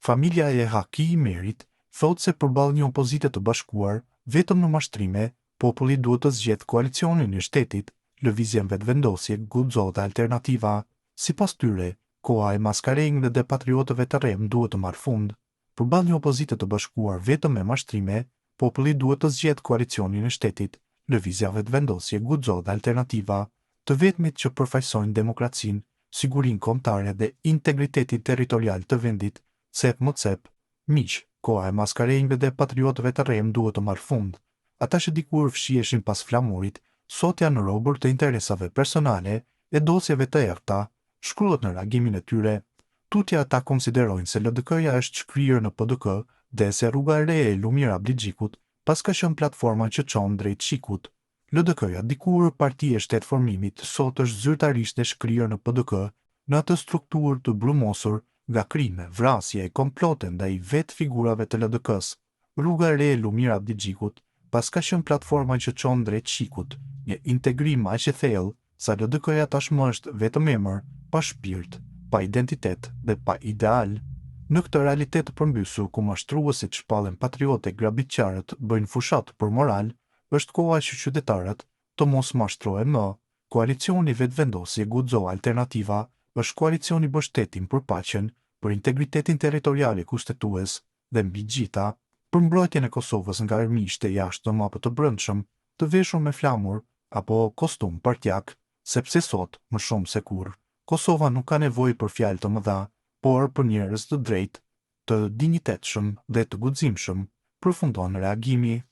Familja e Haki i Merit thotë se përballë një opozite të bashkuar, vetëm në mashtrime, populli duhet të zgjedhë koalicionin e shtetit, lëvizjen vetëvendosje, guxo dhe alternativa. Sipas tyre, koha e Maskareng dhe patriotëve të rrem duhet të marrë fund. Përballë një opozite të bashkuar vetëm me mashtrime, populli duhet të zgjedhë koalicionin e shtetit, lëvizja vetëvendosje, guxo dhe alternativa, të vetmit që përfaqësojnë demokracinë, sigurinë kombëtare dhe integritetin territorial të vendit. Cep më cep, miq, koha e Maskarengëve dhe patriotëve të rrem duhet të marrë fund. Ata që dikur fshiheshin pas flamurit, sot janë robër të interesave personale e dosjeve të errta, shkruhet në reagimin e tyre. Tutje ata konsiderojnë se LDK-ja është shkrirë në PDK dhe se rruga e re e Lumir Abdixhikut pas ka qenë platforma që çon drejt Shikut. LDK-ja, dikur parti e shtetformimit, sot është zyrtarisht e shkrirë në PDK, në atë strukturë të brumosur nga krime, vrasje e komplote ndaj vetë figurave të LDK-s. Rruga e re e Lumir Abdixhikut pas ka qenë platforma që çon drejt Shikut, një integrim aq i thellë sa LDK-ja tashmë është vetëm emër, pa shpirt, pa identitet dhe pa ideal. Në këtë realitet të përmbysur ku mashtruesit shpallen patriotë e grabitqarët bëjnë fushat për moral, është koha që qytetarët të mos mashtrohen më. Koalicioni vetëvendosje guxo alternativa është koalicioni mbështetim për paqen, për integritetin territorial kushtetues dhe mbi gjitha, për mbrojtjen e Kosovës nga armiqtë e jashtëm apo të brendshëm, të veshur me flamur apo kostum partjak, sepse sot, më shumë se kurrë, Kosova nuk ka nevojë për fjalë të mëdha, por për njerëz të drejtë, të dinjitetshëm dhe të guximshëm, përfundon reagimi.